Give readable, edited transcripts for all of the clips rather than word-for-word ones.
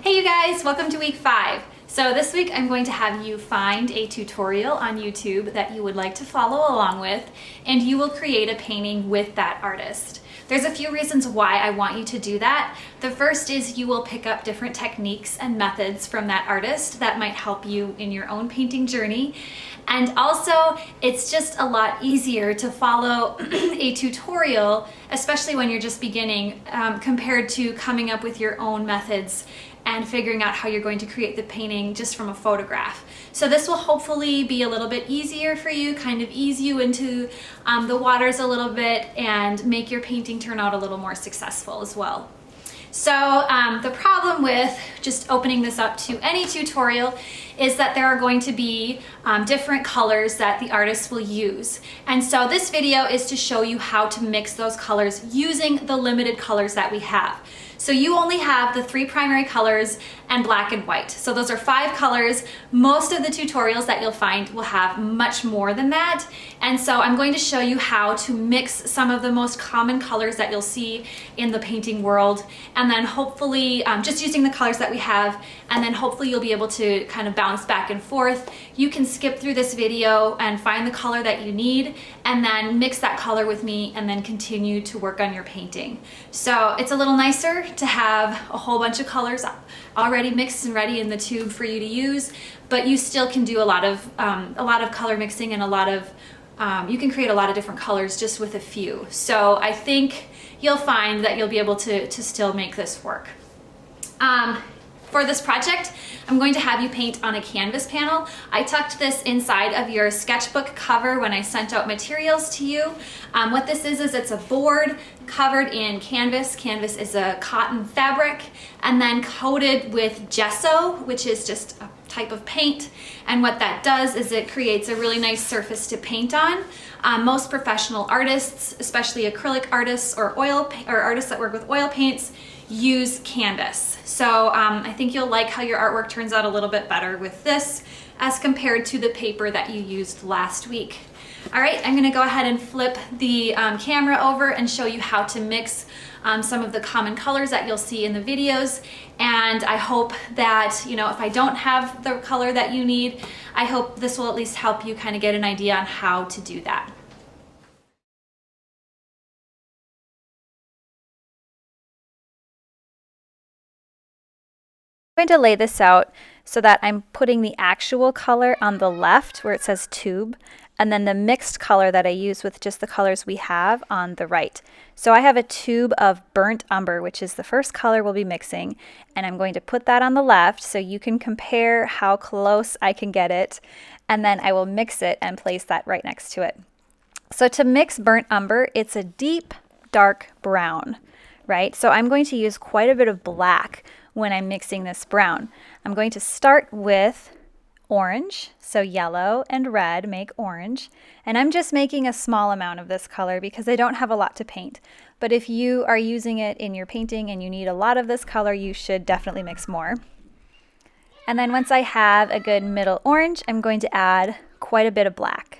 Hey you guys, welcome to week 5. So this week I'm going to have you find a tutorial on YouTube that you would like to follow along with, and you will create a painting with that artist. There's a few reasons why I want you to do that. The first is you will pick up different techniques and methods from that artist that might help you in your own painting journey. And also, it's just a lot easier to follow a tutorial, especially when you're just beginning, compared to coming up with your own methods and figuring out how you're going to create the painting just from a photograph. So this will hopefully be a little bit easier for you, kind of ease you into the waters a little bit and make your painting turn out a little more successful as well. So the problem with just opening this up to any tutorial is that there are going to be different colors that the artist will use. And so this video is to show you how to mix those colors using the limited colors that we have. So you only have the 3 primary colors and black and white. So those are 5 colors. Most of the tutorials that you'll find will have much more than that. And so I'm going to show you how to mix some of the most common colors that you'll see in the painting world. And then hopefully, just using the colors that we have, and then hopefully you'll be able to kind of bounce back and forth. You can skip through this video and find the color that you need, and then mix that color with me, and then continue to work on your painting. So it's a little nicer to have a whole bunch of colors already mixed and ready in the tube for you to use, but you still can do a lot of color mixing and you can create a lot of different colors just with a few. So I think you'll find that you'll be able to still make this work. For this project, I'm going to have you paint on a canvas panel. I tucked this inside of your sketchbook cover when I sent out materials to you. What this is it's a board covered in canvas. Canvas is a cotton fabric, and then coated with gesso, which is just a type of paint. And what that does is it creates a really nice surface to paint on. Most professional artists, especially acrylic artists or artists that work with oil paints, use canvas. So I think you'll like how your artwork turns out a little bit better with this as compared to the paper that you used last week. All right, I'm gonna go ahead and flip the camera over and show you how to mix some of the common colors that you'll see in the videos. And I hope that, if I don't have the color that you need, I hope this will at least help you kind of get an idea on how to do that. I'm going to lay this out so that I'm putting the actual color on the left where it says tube, and then the mixed color that I use with just the colors we have on the right. So I have a tube of burnt umber, which is the first color we'll be mixing, and I'm going to put that on the left so you can compare how close I can get it, and then I will mix it and place that right next to it. So to mix burnt umber, it's a deep, dark brown, right? So I'm going to use quite a bit of black when I'm mixing this brown. I'm going to start with orange, so yellow and red make orange, and I'm just making a small amount of this color because I don't have a lot to paint. But if you are using it in your painting and you need a lot of this color, you should definitely mix more. And then once I have a good middle orange, I'm going to add quite a bit of black.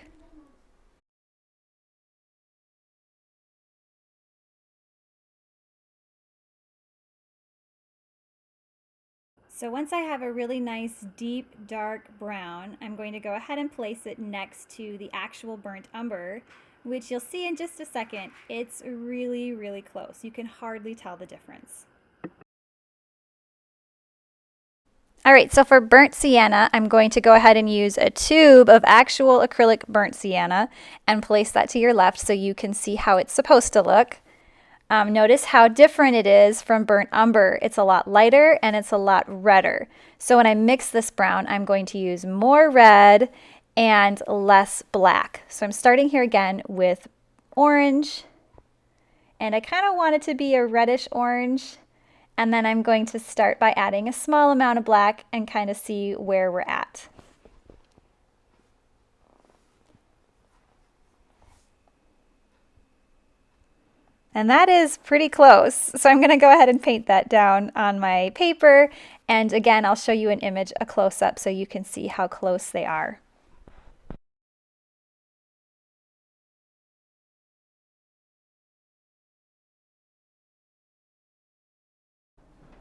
So once I have a really nice deep dark brown, I'm going to go ahead and place it next to the actual burnt umber, which you'll see in just a second. It's really, really close. You can hardly tell the difference. All right, so for burnt sienna, I'm going to go ahead and use a tube of actual acrylic burnt sienna and place that to your left so you can see how it's supposed to look. Notice how different it is from burnt umber. It's a lot lighter and it's a lot redder. So when I mix this brown, I'm going to use more red and less black. So I'm starting here again with orange, and I kind of want it to be a reddish orange. And then I'm going to start by adding a small amount of black and kind of see where we're at. And that is pretty close. So I'm going to go ahead and paint that down on my paper. And again, I'll show you an image, a close-up, so you can see how close they are.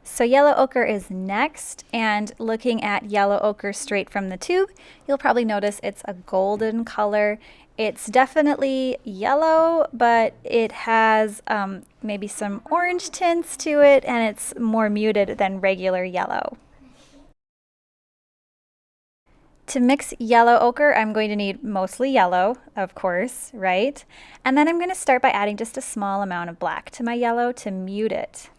So yellow ochre is next, and looking at yellow ochre straight from the tube, you'll probably notice it's a golden color. It's definitely yellow, but it has maybe some orange tints to it, and it's more muted than regular yellow. To mix yellow ochre, I'm going to need mostly yellow, of course, right? And then I'm going to start by adding just a small amount of black to my yellow to mute it.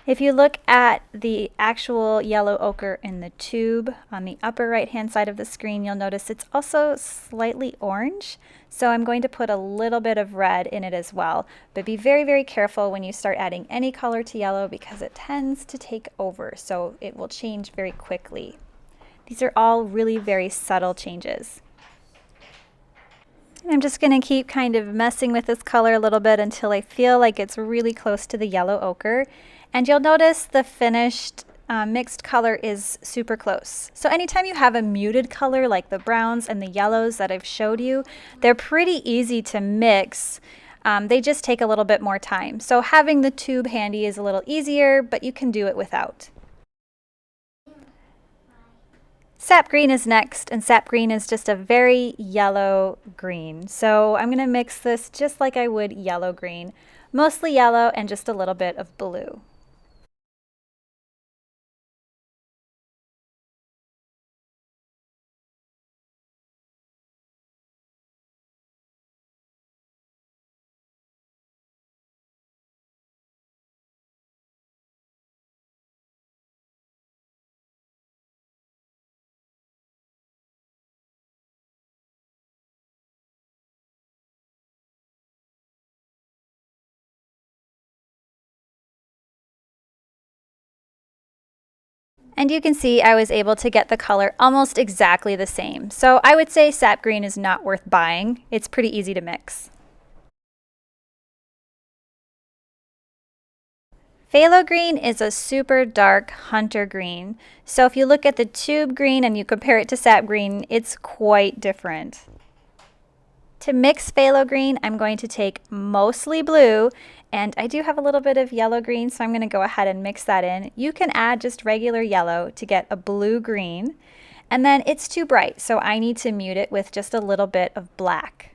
If you look at the actual yellow ochre in the tube on the upper right hand side of the screen, you'll notice it's also slightly orange. So I'm going to put a little bit of red in it as well. But be very, very careful when you start adding any color to yellow because it tends to take over. So it will change very quickly. These are all really very subtle changes. And I'm just going to keep kind of messing with this color a little bit until I feel like it's really close to the yellow ochre. And you'll notice the finished mixed color is super close. So anytime you have a muted color like the browns and the yellows that I've showed you, they're pretty easy to mix. They just take a little bit more time. So having the tube handy is a little easier, but you can do it without. Sap green is next, and sap green is just a very yellow green. So I'm going to mix this just like I would yellow green, mostly yellow and just a little bit of blue. And you can see I was able to get the color almost exactly the same. So I would say sap green is not worth buying. It's pretty easy to mix. Phthalo green is a super dark hunter green. So if you look at the tube green and you compare it to sap green, it's quite different. To mix phthalo green, I'm going to take mostly blue, and I do have a little bit of yellow green, so I'm going to go ahead and mix that in. You can add just regular yellow to get a blue-green, and then it's too bright, so I need to mute it with just a little bit of black.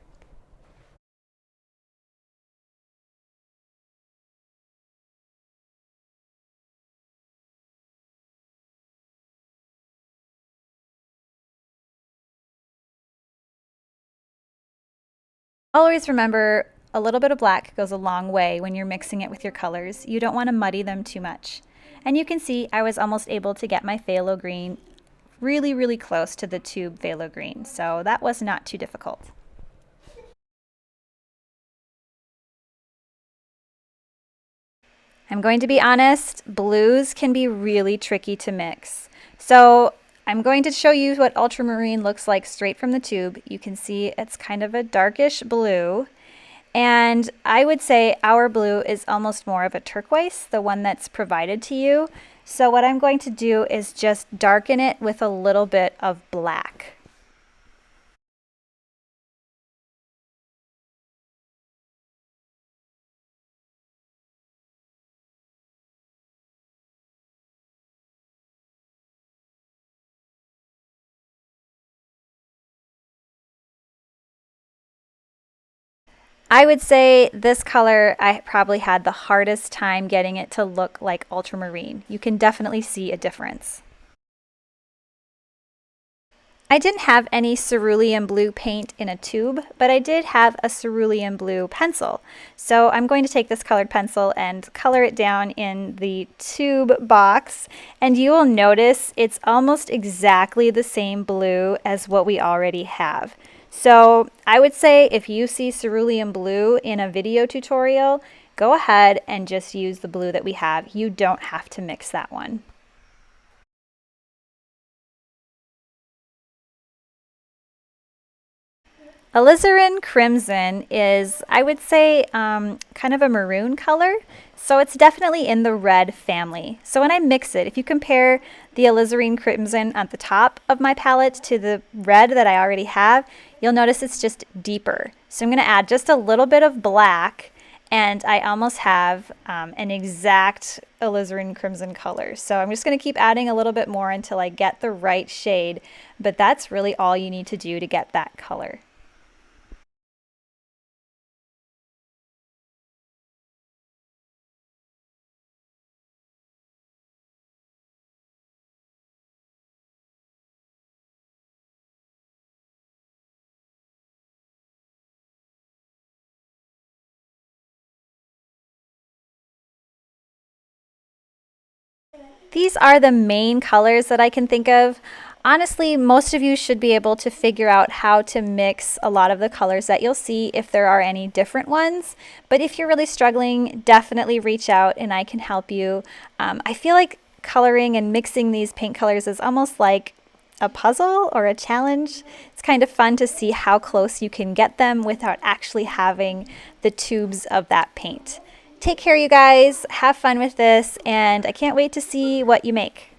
Always remember, a little bit of black goes a long way when you're mixing it with your colors. You don't want to muddy them too much. And you can see I was almost able to get my phthalo green really, really close to the tube phthalo green. So that was not too difficult. I'm going to be honest, blues can be really tricky to mix. So I'm going to show you what ultramarine looks like straight from the tube. You can see it's kind of a darkish blue. And I would say our blue is almost more of a turquoise, the one that's provided to you. So what I'm going to do is just darken it with a little bit of black. I would say this color, I probably had the hardest time getting it to look like ultramarine. You can definitely see a difference. I didn't have any cerulean blue paint in a tube, but I did have a cerulean blue pencil. So I'm going to take this colored pencil and color it down in the tube box, and you will notice it's almost exactly the same blue as what we already have. So I would say if you see cerulean blue in a video tutorial, go ahead and just use the blue that we have. You don't have to mix that one. Azularin Crimson is, I would say, kind of a maroon color. So it's definitely in the red family. So when I mix it, if you compare the Azularin Crimson at the top of my palette to the red that I already have, you'll notice it's just deeper. So I'm going to add just a little bit of black, and I almost have an exact alizarin crimson color. So I'm just going to keep adding a little bit more until I get the right shade, but that's really all you need to do to get that color. These are the main colors that I can think of. Honestly, most of you should be able to figure out how to mix a lot of the colors that you'll see if there are any different ones. But if you're really struggling, definitely reach out and I can help you. I feel like coloring and mixing these paint colors is almost like a puzzle or a challenge. It's kind of fun to see how close you can get them without actually having the tubes of that paint. Take care, you guys. Have fun with this, and I can't wait to see what you make.